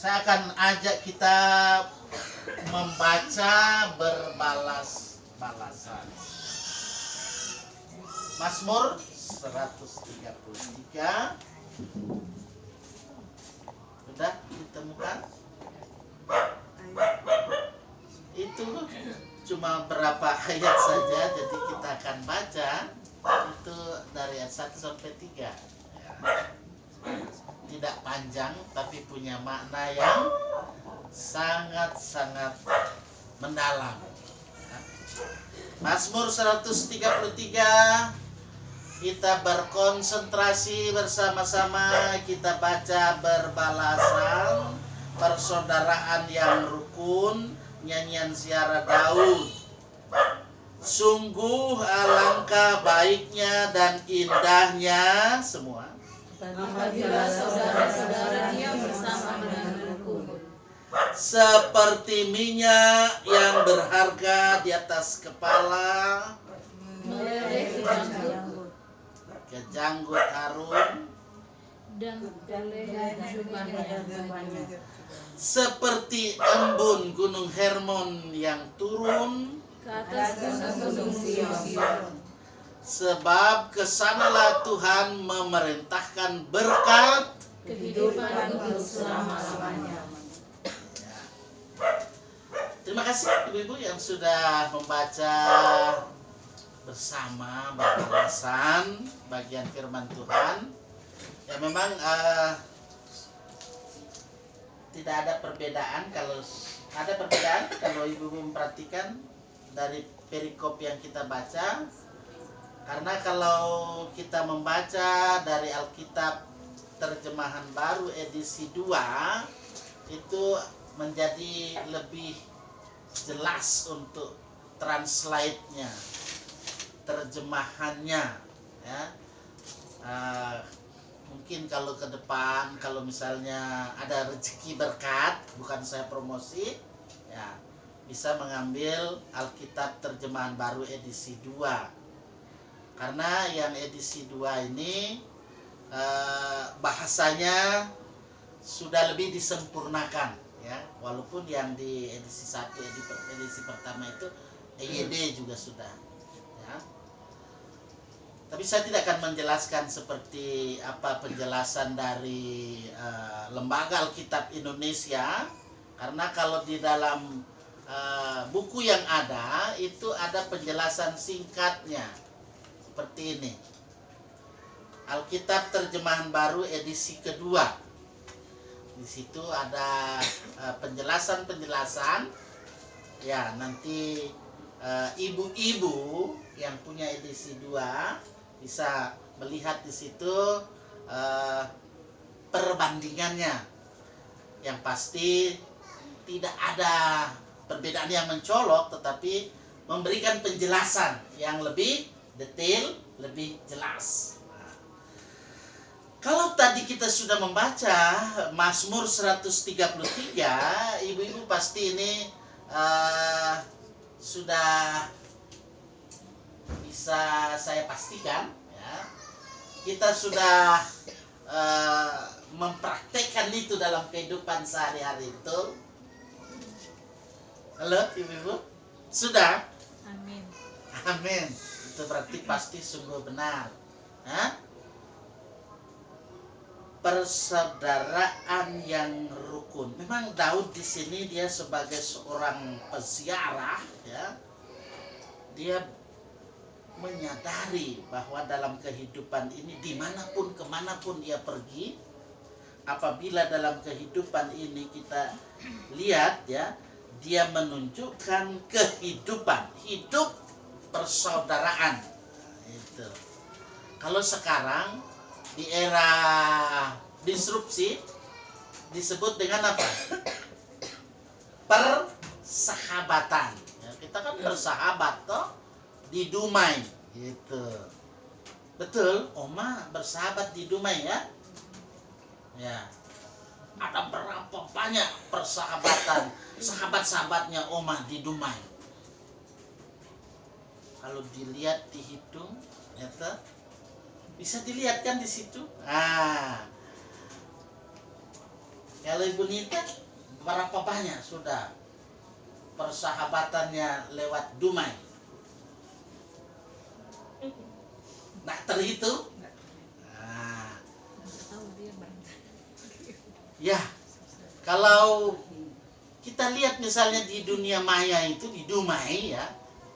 saya akan ajak kita membaca berbalas-balasan. Mazmur 133. Sudah ditemukan? Itu cuma berapa ayat saja, jadi kita akan baca itu dari ayat 1 sampai 3. Tidak panjang tapi punya makna yang sangat-sangat mendalam. Mazmur 133, kita berkonsentrasi bersama-sama, kita baca berbalasan, persaudaraan yang rukun, nyanyian ziarah Daud. Sungguh alangkah baiknya dan indahnya semua apabila saudara-saudaranya bersama dengan rukun, seperti minyak yang berharga di atas kepala, meleleh ke janggut Harun, dan leher jubahnya, seperti embun gunung Hermon yang turun, ke atas gunung Sion. sebab kesanalah Tuhan memerintahkan berkat. Kehidupan untuk selama-lamanya. Terima kasih ibu-ibu yang sudah membaca bersama berbalasan bagian firman Tuhan. Ya memang tidak ada perbedaan, kalau ada perbedaan kalau ibu-ibu memperhatikan dari perikop yang kita baca. Karena kalau kita membaca dari Alkitab terjemahan baru edisi 2 itu menjadi lebih jelas untuk translate-nya, terjemahannya, ya. Mungkin kalau ke depan, kalau misalnya ada rezeki berkat, bukan saya promosi, ya bisa mengambil Alkitab terjemahan baru edisi 2. Karena yang edisi 2 ini bahasanya sudah lebih disempurnakan, ya. Walaupun yang di edisi 1, edisi pertama itu EYD juga sudah, ya. Tapi saya tidak akan menjelaskan seperti apa penjelasan dari Lembaga Alkitab Indonesia, karena kalau di dalam buku yang ada itu ada penjelasan singkatnya seperti ini. Alkitab terjemahan baru edisi kedua. Di situ ada penjelasan-penjelasan. Ya, nanti ibu-ibu yang punya edisi 2 bisa melihat di situ perbandingannya. Yang pasti tidak ada perbedaan yang mencolok, tetapi memberikan penjelasan yang lebih detail, lebih jelas. Kalau tadi kita sudah membaca Mazmur 133, ibu-ibu pasti ini sudah bisa saya pastikan, ya. Kita sudah mempraktekkan itu dalam kehidupan sehari-hari itu. Halo ibu-ibu? Sudah? Amin. Amin. Itu berarti pasti sungguh benar. Hah? Persaudaraan yang rukun. Memang Daud di sini dia sebagai seorang peziarah, ya. Dia menyadari bahwa dalam kehidupan ini dimanapun kemanapun dia pergi, apabila dalam kehidupan ini kita lihat, ya, dia menunjukkan kehidupan, hidup persaudaraan. Itu. Kalau sekarang di era disrupsi disebut dengan apa? Persahabatan. Ya, kita kan bersahabat toh di Dumai, gitu. Betul, Oma bersahabat di Dumai, ya. Ya. Ada berapa banyak persahabatan sahabat-sahabatnya Oma di Dumai. Kalau dilihat, dihitung, ternyata bisa dilihat kan di situ. Ya, Kalau Ibu Nita berapa banyak sudah persahabatannya lewat Dumai? Nak terhitung? Nah, ya, kalau kita lihat misalnya di dunia maya itu di Dumai ya,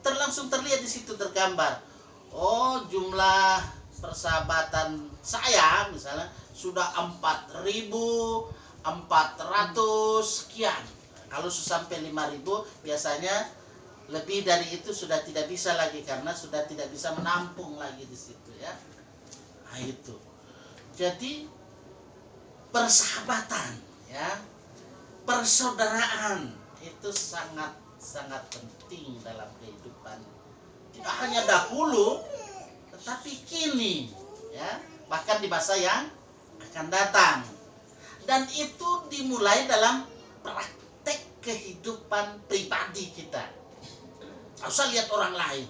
langsung terlihat di situ tergambar. Oh, jumlah persahabatan saya misalnya sudah 4.400 sekian. Kalau sampai 5.000 biasanya lebih dari itu sudah tidak bisa lagi karena sudah tidak bisa menampung lagi di situ ya. Nah, itu. Jadi persahabatan ya, persaudaraan itu sangat penting dalam kehidupan. Tidak hanya dahulu tetapi kini ya, bahkan di masa yang akan datang. Dan itu dimulai dalam praktek kehidupan pribadi kita. Tidak usah lihat orang lain.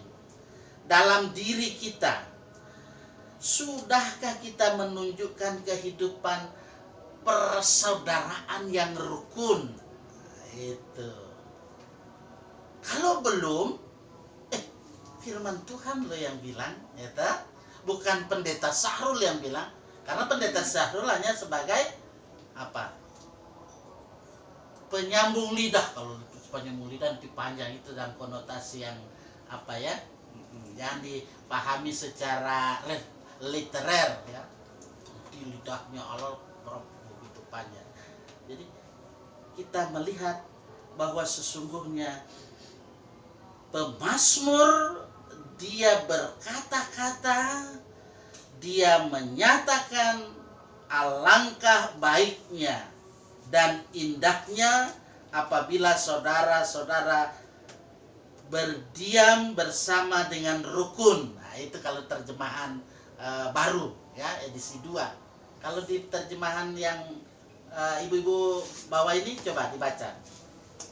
Dalam diri kita, sudahkah kita menunjukkan kehidupan persaudaraan yang rukun? Itu. Kalau belum, firman Tuhan loh yang bilang, ya tak? Bukan pendeta Sahrul yang bilang, karena pendeta Sahrul hanya sebagai apa? Penyambung lidah. Kalau penyambung lidah nanti panjang itu dalam konotasi yang apa ya? Yang dipahami secara literer ya. Di lidahnya Allah begitu panjang. Jadi kita melihat bahwa sesungguhnya pemazmur dia berkata-kata, dia menyatakan alangkah baiknya dan indahnya apabila saudara-saudara berdiam bersama dengan rukun. Nah, itu kalau terjemahan baru ya, edisi 2. Kalau di terjemahan yang ibu-ibu bawa ini coba dibaca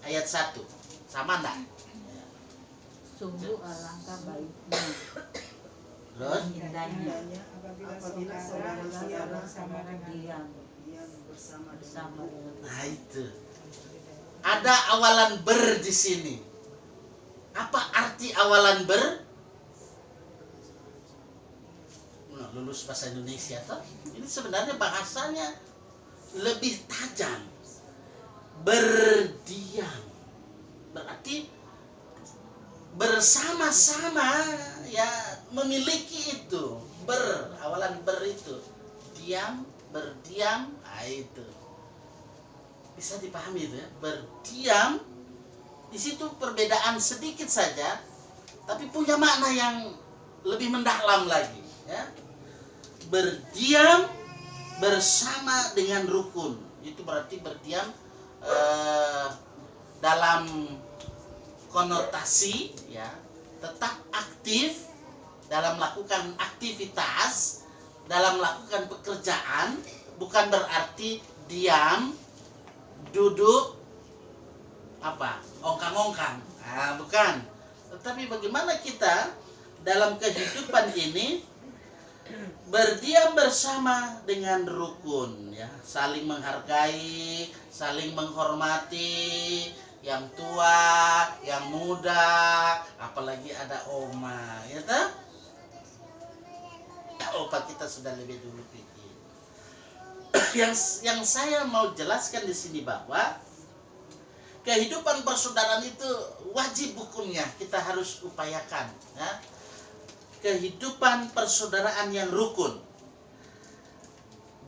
ayat 1. Sama enggak? Sungguh alangkah baiknya. Terus Indahnya apabila saudara-saudara diam bersama bersama dengan nah itu. Ada awalan ber di sini. Apa arti awalan ber? Nah, lulus bahasa Indonesia toh? Ini sebenarnya bahasanya lebih tajam. Berdiam. Berarti bersama-sama ya, memiliki itu. Awalan ber itu. Diam, berdiam, nah itu. Bisa dipahami itu ya. Berdiam, di situ perbedaan sedikit saja, tapi punya makna yang lebih mendalam lagi ya. Berdiam bersama dengan rukun. Itu berarti berdiam dalam konotasi ya, tetap aktif dalam melakukan aktivitas, dalam melakukan pekerjaan, bukan berarti diam, duduk, apa, ongkang-ongkang. Nah, bukan. Tetapi bagaimana kita dalam kehidupan ini berdiam bersama dengan rukun ya, saling menghargai, saling menghormati yang tua, yang muda, apalagi ada oma, ya tak? Opa kita sudah lebih dulu pikir. Yang saya mau jelaskan di sini bahwa kehidupan persaudaraan itu wajib hukumnya kita harus upayakan. Ya? Kehidupan persaudaraan yang rukun.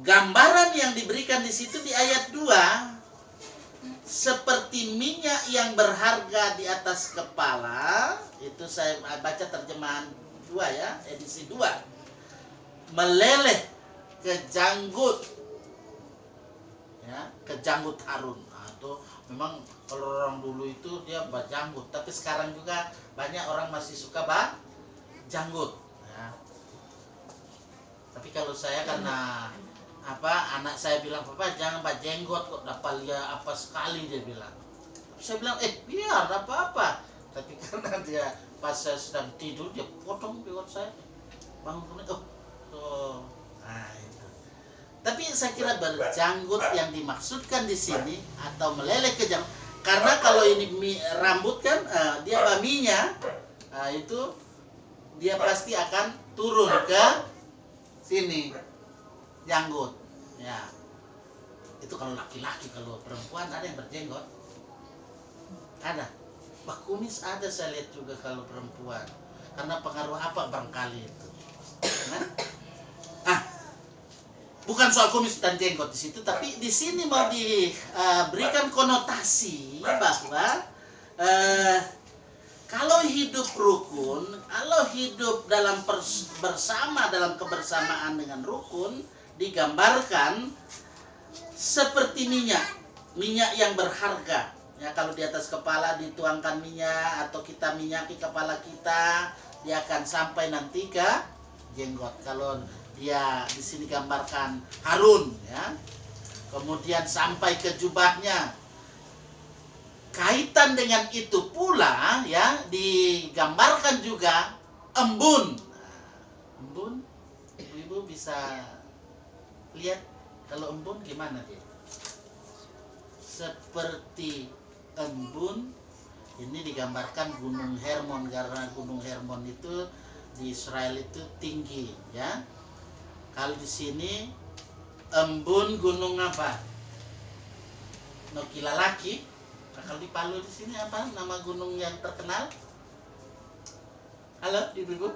Gambaran yang diberikan di situ di ayat 2. Seperti minyak yang berharga di atas kepala, itu saya baca terjemahan 2 ya, edisi 2. Meleleh ke janggut ya, ke janggut Harun. Nah, itu memang kalau orang dulu itu dia berjanggut, tapi sekarang juga banyak orang masih suka janggut ya. Tapi kalau saya karena anak saya bilang, papa jangan jenggot kok, dapat lihat apa sekali, dia bilang. Saya bilang biar apa-apa, tapi karena dia pas saya sedang tidur dia potong jenggot saya, bangun nah itu. Tapi saya kira berjanggut yang dimaksudkan di sini atau meleleh ke janggut, karena kalau ini rambut kan dia baminya itu dia pasti akan turun ke sini janggut. Ya. Itu kalau laki-laki, kalau perempuan ada yang berjenggot? Ada. Bah, kumis ada saya lihat juga kalau perempuan. Karena pengaruh apa barangkali itu. Nah, bukan soal kumis dan jenggot di situ, tapi di sini mau diberikan konotasi bahwa kalau hidup rukun, kalau hidup dalam bersama dalam kebersamaan dengan rukun, digambarkan seperti minyak yang berharga. Ya, kalau di atas kepala dituangkan minyak atau kita minyaki kepala kita, dia akan sampai nanti ke jenggot. Kalau dia di sini gambarkan Harun, ya. Kemudian sampai ke jubahnya. Kaitan dengan itu pula, ya, digambarkan juga embun. Embun, ibu-ibu bisa lihat kalau embun gimana dia? Seperti embun. Ini digambarkan Gunung Hermon, karena Gunung Hermon itu di Israel itu tinggi, ya. Kalau di sini embun gunung apa? Nokilalaki. Nah, kalau di Palu di sini apa nama gunung yang terkenal? Halo, ibu-ibu?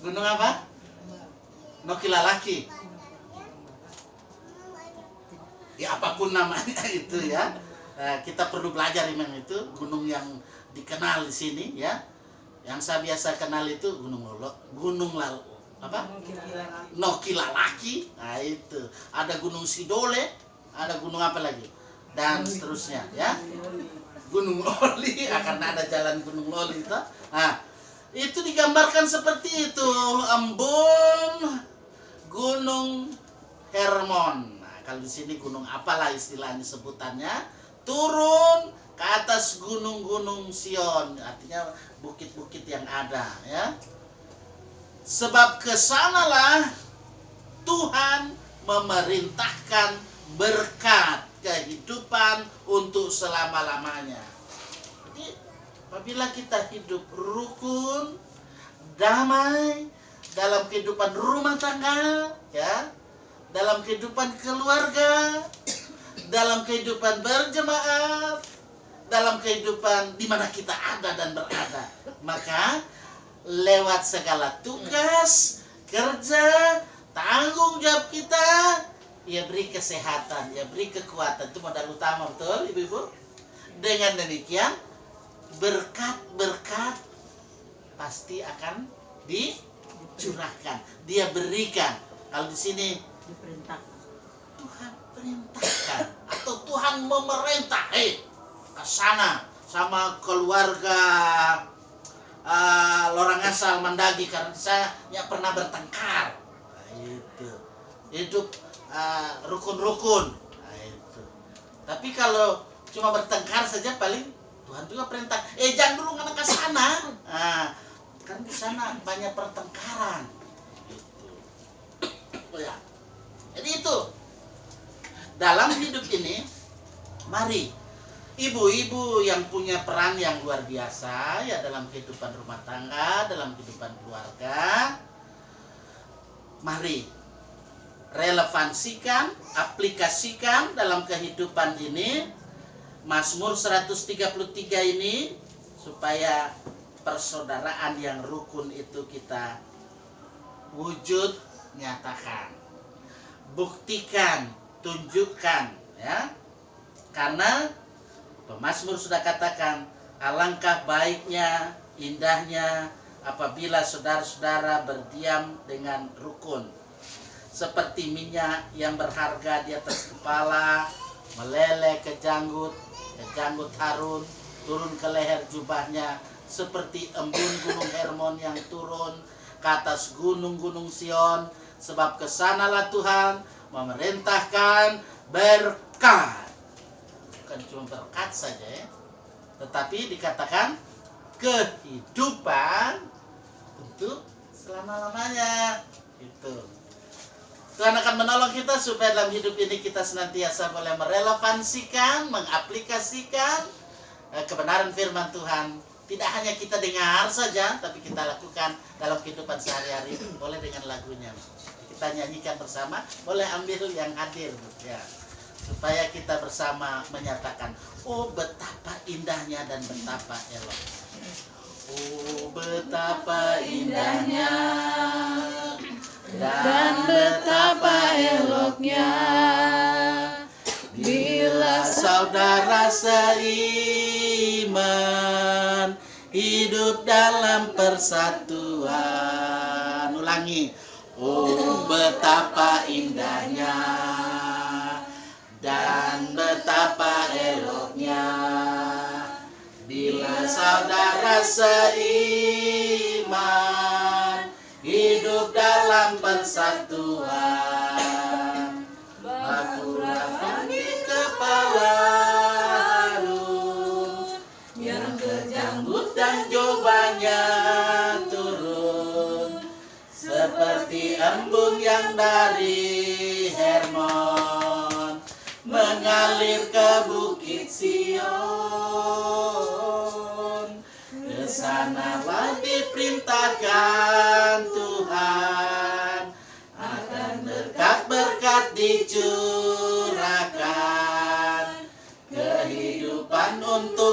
Gunung apa? Nokilalaki. Ya apapun namanya itu, ya. Kita perlu belajar memang itu gunung yang dikenal di sini, ya. Yang saya biasa kenal itu Nokilalaki. Nah itu. Ada Gunung Sidole, ada gunung apa lagi? Dan seterusnya, ya. Gunung Loli, akan ada jalan Gunung Loli itu. Nah, itu digambarkan seperti itu, embun Gunung Hermon. Nah, kalau di sini gunung apalah istilahnya sebutannya, turun ke atas gunung-gunung Sion, artinya bukit-bukit yang ada, ya. Sebab kesanalah Tuhan memerintahkan berkat kehidupan untuk selama-lamanya. Jadi apabila kita hidup rukun, damai dalam kehidupan rumah tangga, ya, dalam kehidupan keluarga, dalam kehidupan berjemaat, dalam kehidupan di mana kita ada dan berada, maka lewat segala tugas, kerja, tanggung jawab kita, ya beri kesehatan, ya beri kekuatan. Itu modal utama, betul ibu-ibu? Dengan demikian berkat-berkat pasti akan dicurahkan, dia berikan. Kalau di sini diperintahkan, Tuhan perintahkan atau Tuhan memerintah, ke sana sama keluarga Lorang Asal Mandagi, karena saya pernah bertengkar. Nah, itu hidup rukun-rukun. Nah, itu. Tapi kalau cuma bertengkar saja, paling Tuhan juga perintah, jangan dulu ngana ke sana. Nah, kan di sana banyak pertengkaran. Gitu. Oh ya. Jadi itu dalam hidup ini, mari ibu-ibu yang punya peran yang luar biasa, ya, dalam kehidupan rumah tangga, dalam kehidupan keluarga, mari relevansikan, aplikasikan dalam kehidupan ini Mazmur 133 ini, supaya persaudaraan yang rukun itu kita wujud nyatakan, buktikan, tunjukkan, ya. Karena pemazmur sudah katakan, alangkah baiknya, indahnya apabila saudara-saudara berdiam dengan rukun, seperti minyak yang berharga di atas kepala, meleleh ke janggut Harun, turun ke leher jubahnya, seperti embun Gunung Hermon yang turun ke atas gunung-gunung Sion, sebab kesanalah Tuhan memerintahkan berkat. Bukan cuma berkat saja, ya, tetapi dikatakan kehidupan untuk selama-lamanya. Itu. Tuhan akan menolong kita supaya dalam hidup ini kita senantiasa boleh merelevansikan, mengaplikasikan kebenaran firman Tuhan. Tidak hanya kita dengar saja, tapi kita lakukan dalam kehidupan sehari-hari. Boleh dengan lagunya, kita nyanyikan bersama. Boleh ambil yang hadir, ya, supaya kita bersama menyatakan, oh betapa indahnya dan betapa elok. Oh betapa indahnya dan betapa eloknya bila saudara seiman hidup dalam persatuan. Ulangi. Oh betapa indahnya dan betapa eloknya bila saudara seiman hidup dalam persatuan. Baku rafangi kepala harun yang kejanggut dan jubahnya turun seperti embun yang dari Hermon mengalir ke bukit Sion. Kesanalah diperintahkan Tuhan, akan berkat-berkat dicurahkan, kehidupan untuk